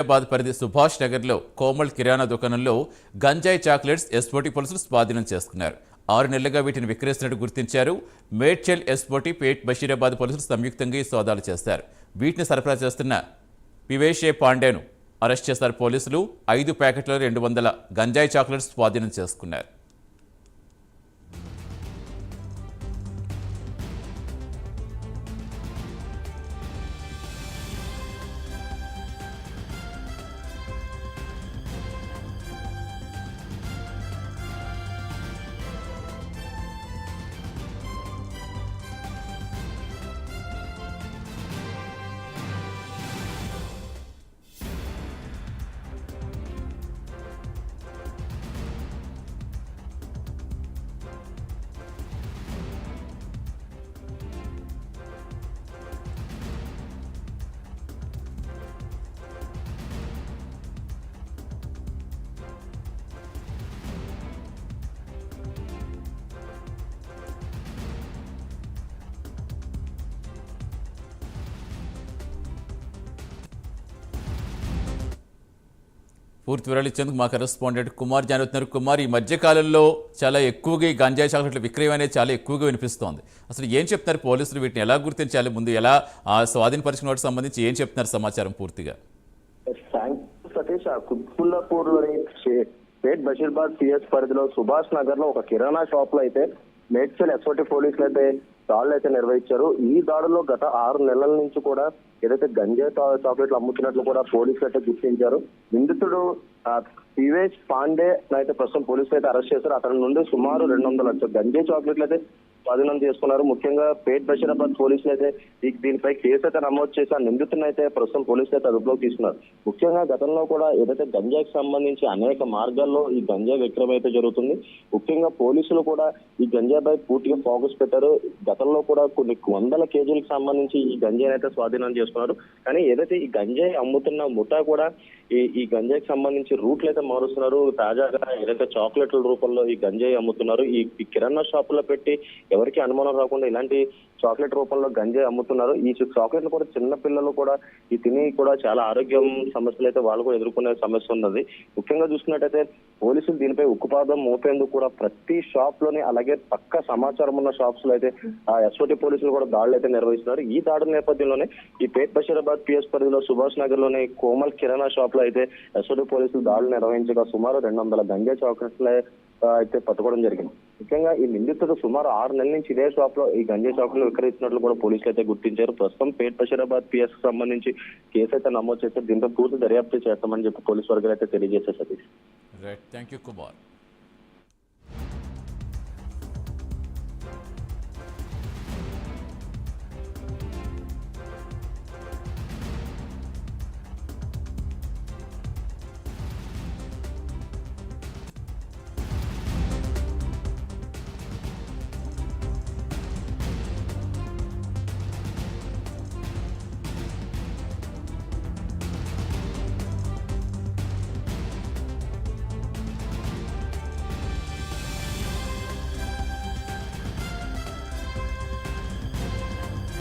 హైదరాబాద్ పరిధి సుభాష్ నగర్లో కోమల్ కిరాణా దుకాణంలో గంజాయి చాక్లెట్స్ ఎస్ఓటీ పోలీసులు స్వాధీనం చేసుకున్నారు. 6 నెలలుగా వీటిని విక్రయిస్తున్నట్టు గుర్తించారు. మేడ్చల్ ఎస్ఓటీ పేట్ బషీరాబాద్ పోలీసులు సంయుక్తంగా ఈ సోదాలు చేశారు. వీటిని సరఫరా చేస్తున్న పివేషే పాండేను అరెస్ట్ చేశారు పోలీసులు. 5 ప్యాకెట్ల 200 గంజాయి చాక్లెట్స్ స్వాధీనం చేసుకున్నారు. పూర్తి వివరాలు ఇచ్చేందుకు మా కరెస్పాండెంట్ కుమార్ జానుతున్నారు. కుమార్, ఈ మధ్యకాలంలో చాలా ఎక్కువగా ఈ గంజాయి చాక్లెట్ల విక్రయం అనేది చాలా ఎక్కువగా వినిపిస్తోంది. అసలు ఏం చెప్తున్నారు పోలీసులు? వీటిని ఎలా గుర్తించాలి? ముందు ఎలా స్వాధీనపరిచిన వాటికి సంబంధించి ఏం చెప్తున్నారు సమాచారం పూర్తిగా? సతీష్, కుత్బుల్లాపూర్లోని పేట్ బషీరాబాద్ సిఎస్ పరిధిలో సుభాష్ నగర్ లో ఒక కిరాణా షాప్ లో అయితే మేడ్చల్ ఎస్ఓటీ పోలీసులు అయితే దాడులు అయితే నిర్వహించారు. ఈ దాడుల్లో గత 6 నెలల నుంచి కూడా ఏదైతే గంజాయి చాక్లెట్లు అమ్ముతున్నట్లు కూడా పోలీసులు అయితే గుర్తించారు. నిందితుడు పివేష్ పాండే అయితే ప్రస్తుతం పోలీసులు అయితే అరెస్ట్ చేశారు. అతని నుండి సుమారు 200 లక్షల గంజాయి చాక్లెట్లు అయితే స్వాధీనం చేసుకున్నారు. ముఖ్యంగా పేట్ బషీరాబాద్ పోలీసులు అయితే దీనిపై కేసు అయితే నమోదు చేసి ఆ నిందితుడిని అయితే ప్రస్తుతం పోలీసులు అయితే అదుపులోకి తీసుకున్నారు. ముఖ్యంగా గతంలో కూడా ఏదైతే గంజాయికి సంబంధించి అనేక మార్గాల్లో ఈ గంజాయి విక్రయం అయితే జరుగుతుంది. ముఖ్యంగా పోలీసులు కూడా ఈ గంజాయిపై పూర్తిగా ఫోకస్ పెట్టారు. గతంలో కూడా కొన్ని వందల కేజీలకు సంబంధించి ఈ గంజాయిని అయితే స్వాధీనం చేసుకున్నారు. కానీ ఏదైతే ఈ గంజాయి అమ్ముతున్న ముఠా కూడా ఈ గంజాయికి సంబంధించి రూట్లు అయితే మారుస్తున్నారు. తాజాగా ఏదైతే చాక్లెట్ల రూపంలో ఈ గంజాయి అమ్ముతున్నారు. ఈ కిరాణా షాపులో పెట్టి ఎవరికి అనుమానం రాకుండా ఇలాంటి చాక్లెట్ రూపంలో గంజాయి అమ్ముతున్నారు. ఈ చాక్లెట్లు కూడా చిన్న పిల్లలు కూడా ఈ తిని కూడా చాలా ఆరోగ్యం సమస్యలు అయితే వాళ్ళు కూడా ఎదుర్కొనే సమస్య ఉన్నది. ముఖ్యంగా చూసుకున్నట్టయితే పోలీసులు దీనిపై ఉక్కుపాదం మోపేందుకు కూడా ప్రతి షాప్ లోని అలాగే పక్క సమాచారం ఉన్న షాప్స్ లో అయితే ఆ ఎస్ఓటీ పోలీసులు కూడా దాడులు అయితే నిర్వహిస్తున్నారు. ఈ దాడుల నేపథ్యంలోనే ఈ పేట్ బషీరాబాద్ పిఎస్ పరిధిలో సుభాష్ నగర్ లోని కోమల్ కిరాణా షాప్ లో అయితే ఎస్ఓటీ పోలీసులు దాడులు నిర్వహించగా సుమారు 200 గంజాయి చాక్లెట్లు అయితే పట్టుకోవడం జరిగింది. ముఖ్యంగా ఈ నిందితుడు సుమారు 6 నెలల నుంచి ఇదే షాప్ లో ఈ గంజాయి చాక్లెట్లు విక్రయిస్తున్నట్లు కూడా పోలీసులు అయితే గుర్తించారు. ప్రస్తుతం పేట్ బషీరాబాద్ పిఎస్ కు సంబంధించి కేసు అయితే నమోదు చేస్తే దీంతో పూర్తి దర్యాప్తు చేస్తామని చెప్పి పోలీసు వర్గాలు అయితే తెలియజేశారు. Satish, right, thank you Kumar.